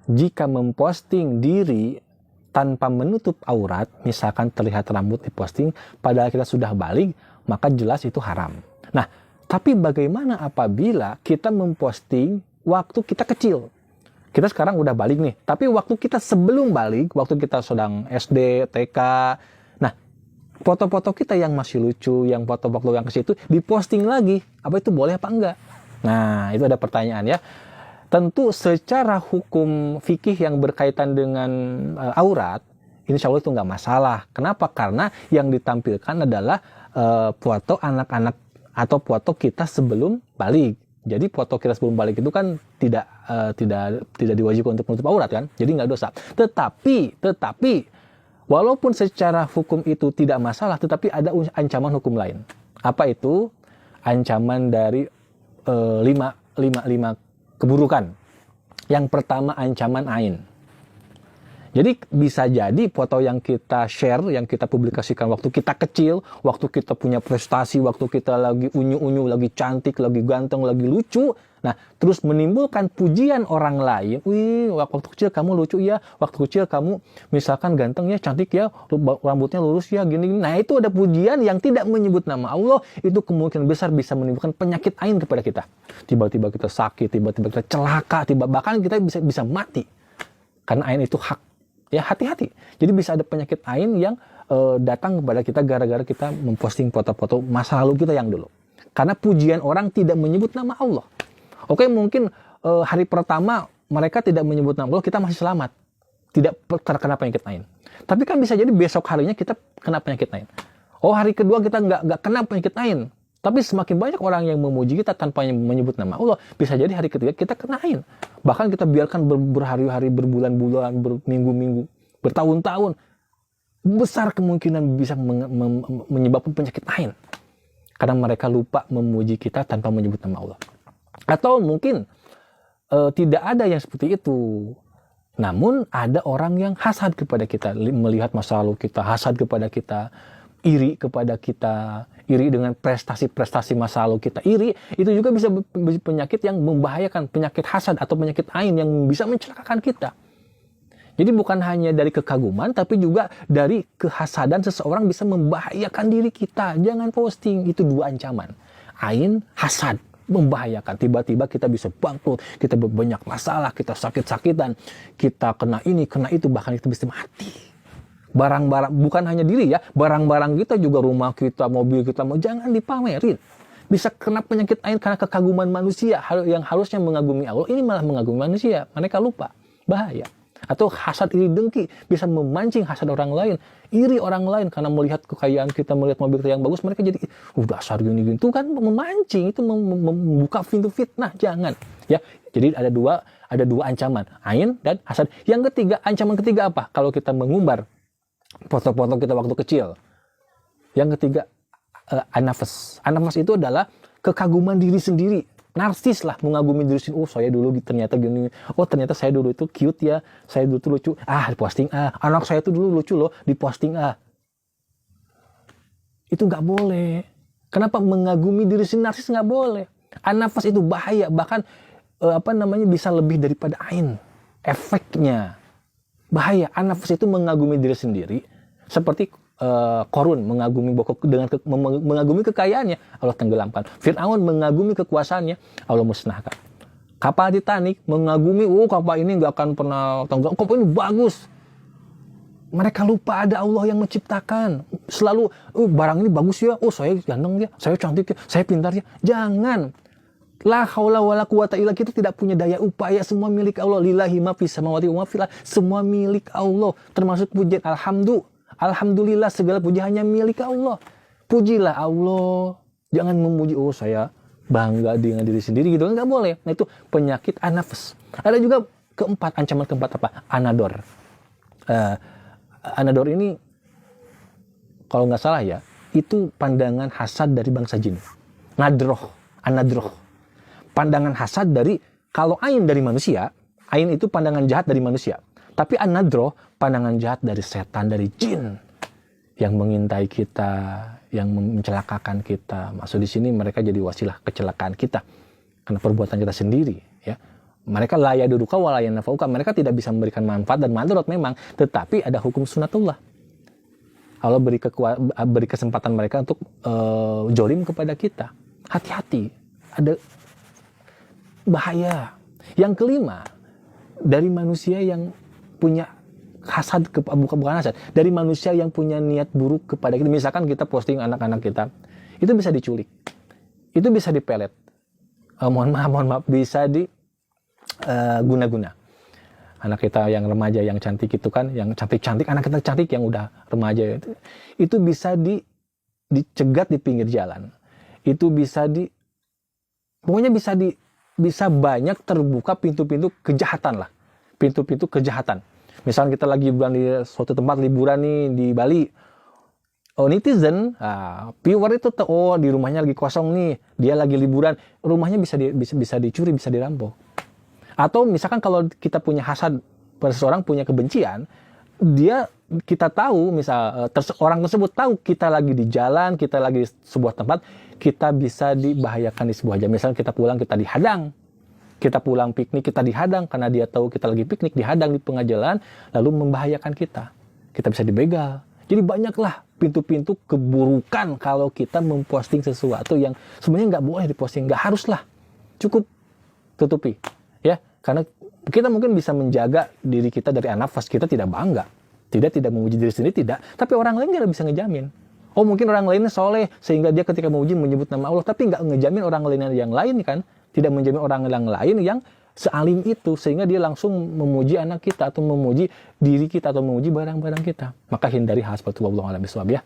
jika memposting diri tanpa menutup aurat, misalkan terlihat rambut diposting, padahal kita sudah balik, maka jelas itu haram. Nah, tapi bagaimana apabila kita memposting waktu kita kecil? Kita sekarang udah balik nih, tapi waktu kita sebelum balik, waktu kita sedang SD, TK, nah, foto-foto kita yang masih lucu, yang foto-foto yang ke situ, diposting lagi, apa itu boleh apa enggak? Nah, itu ada pertanyaan ya. Tentu secara hukum fikih yang berkaitan dengan aurat, insya Allah itu nggak masalah. Kenapa? Karena yang ditampilkan adalah foto anak-anak atau foto kita sebelum balik. Jadi foto kita sebelum balik itu kan tidak diwajibkan untuk menutup aurat kan, jadi nggak dosa. Tetapi walaupun secara hukum itu tidak masalah, tetapi ada ancaman hukum lain. Apa itu? Ancaman dari 5 keburukan. Yang pertama ancaman ain. Jadi bisa jadi foto yang kita share, yang kita publikasikan waktu kita kecil, waktu kita punya prestasi, waktu kita lagi unyu-unyu, lagi cantik, lagi ganteng, lagi lucu. Nah, terus menimbulkan pujian orang lain. Wih, waktu kecil kamu lucu ya, waktu kecil kamu misalkan ganteng ya, cantik ya, rambutnya lurus ya, gini. Nah, itu ada pujian yang tidak menyebut nama Allah, itu kemungkinan besar bisa menimbulkan penyakit ain kepada kita. Tiba-tiba kita sakit, tiba-tiba kita celaka, bahkan kita bisa mati. Karena ain itu hak. Ya, hati-hati. Jadi bisa ada penyakit ain yang datang kepada kita gara-gara kita memposting foto-foto masa lalu kita yang dulu. Karena pujian orang tidak menyebut nama Allah. Oke, mungkin hari pertama mereka tidak menyebut nama Allah, kita masih selamat. Tidak terkena penyakit ain. Tapi kan bisa jadi besok harinya kita kena penyakit ain. Oh, hari kedua kita nggak kena penyakit ain. Tapi semakin banyak orang yang memuji kita tanpa menyebut nama Allah, bisa jadi hari ketiga kita kena ain. Bahkan kita biarkan berhari-hari, berbulan-bulan, berminggu-minggu, bertahun-tahun. Besar kemungkinan bisa menyebabkan penyakit ain. Karena mereka lupa memuji kita tanpa menyebut nama Allah. Atau mungkin tidak ada yang seperti itu. Namun ada orang yang hasad kepada kita, melihat masa lalu kita, hasad kepada kita, iri kepada kita, iri dengan prestasi-prestasi masa lalu kita, iri. Itu juga bisa penyakit yang membahayakan, penyakit hasad atau penyakit ain yang bisa mencelakakan kita. Jadi bukan hanya dari kekaguman, tapi juga dari kehasadan seseorang bisa membahayakan diri kita. Jangan posting, itu 2 ancaman. Ain, hasad. Membahayakan, tiba-tiba kita bisa bangkrut, kita banyak masalah, kita sakit-sakitan, kita kena ini, kena itu, bahkan kita bisa mati. Barang-barang, bukan hanya diri ya, barang-barang kita juga, rumah kita, mobil kita, jangan dipamerin. Bisa kena penyakit ain karena kekaguman manusia, yang harusnya mengagumi Allah, ini malah mengagumi manusia, mereka lupa, bahaya. Atau hasad, iri, dengki bisa memancing hasad orang lain, iri orang lain karena melihat kekayaan kita, melihat mobil kita yang bagus, mereka jadi dasar gini-gini. Itu kan memancing, itu membuka pintu fitnah. Jangan ya. Jadi ada dua ancaman, ain dan hasad. Yang ketiga, ancaman ketiga apa? Kalau kita mengumbar foto-foto kita waktu kecil. Yang ketiga, anafas. Anafas itu adalah kekaguman diri sendiri. Narsis lah, mengagumi diri sendiri. Oh, saya dulu ternyata gini. Oh, ternyata saya dulu itu cute ya. Saya dulu itu lucu. Diposting. Anak saya itu dulu lucu loh, diposting. Itu nggak boleh. Kenapa mengagumi diri sendiri? Narsis nggak boleh. Anafas itu bahaya. Bahkan bisa lebih daripada ain. Efeknya bahaya. Anafas itu mengagumi diri sendiri. Seperti Korun mengagumi mengagumi kekayaannya, Allah tenggelamkan. Fir'aun mengagumi kekuasaannya, Allah musnahkan. Kapal Titanic mengagumi, kapal ini nggak akan pernah tenggelam, kapal ini bagus. Mereka lupa ada Allah yang menciptakan. Selalu, barang ini bagus ya, saya ganteng ya, saya cantik ya, saya pintar ya. Jangan. La haula wala quwata illa, kita tidak punya daya upaya, semua milik Allah. Lillahi ma fis samawati wa ma fil ardi, semua milik Allah, termasuk pujian Alhamdulillah, segala puji hanya milik Allah. Pujilah Allah. Jangan memuji, saya bangga dengan diri sendiri gitu. Nggak boleh. Nah, itu penyakit anafas. Ada juga ancaman keempat apa? Anador. Anador ini, kalau nggak salah ya, itu pandangan hasad dari bangsa jin. Anadroh. Pandangan hasad dari, kalau ain dari manusia, ain itu pandangan jahat dari manusia. Tapi anadroh, pandangan jahat dari setan, dari jin yang mengintai kita, yang mencelakakan kita. Maksud di sini mereka jadi wasilah kecelakaan kita karena perbuatan kita sendiri, ya. Mereka la yaduruka wa la yanfa'uka. Mereka tidak bisa memberikan manfaat dan madarat memang, tetapi ada hukum sunatullah. Allah beri kesempatan mereka untuk jolim kepada kita. Hati-hati, ada bahaya. Yang kelima, dari manusia yang punya hasad, bukan hasad, dari manusia yang punya niat buruk kepada kita. Misalkan kita posting anak-anak kita, itu bisa diculik, itu bisa dipelet, mohon maaf, bisa guna-guna. Anak kita yang remaja yang cantik itu kan, yang cantik-cantik, anak kita cantik yang udah remaja itu bisa dicegat di pinggir jalan. Itu bisa pokoknya bisa banyak terbuka pintu-pintu kejahatan lah. Pintu-pintu kejahatan. Misalnya kita lagi liburan di suatu tempat liburan nih di Bali. Oh, netizen, viewer itu di rumahnya lagi kosong nih, dia lagi liburan, rumahnya bisa dicuri, bisa dirampok. Atau misalkan kalau kita punya hasad, seseorang punya kebencian, kita tahu, orang tersebut tahu kita lagi di jalan, kita lagi di sebuah tempat, kita bisa dibahayakan di sebuah jam. Misalnya kita pulang, kita dihadang. Kita pulang piknik, kita dihadang karena dia tahu kita lagi piknik, dihadang di tengah jalan, lalu membahayakan kita. Kita bisa dibegal. Jadi banyaklah pintu-pintu keburukan kalau kita memposting sesuatu yang sebenarnya nggak boleh diposting, nggak haruslah. Cukup tutupi, ya. Karena kita mungkin bisa menjaga diri kita dari nafas, kita tidak bangga. Tidak memuji diri sendiri, tidak. Tapi orang lain nggak bisa ngejamin. Oh, mungkin orang lainnya soleh, sehingga dia ketika memuji menyebut nama Allah, tapi nggak ngejamin orang lain yang lain kan. Tidak menjamin orang yang lain yang sealim itu, sehingga dia langsung memuji anak kita, atau memuji diri kita, atau memuji barang-barang kita. Maka hindari hal seperti itu. Wallahu a'lam bishawab, ya.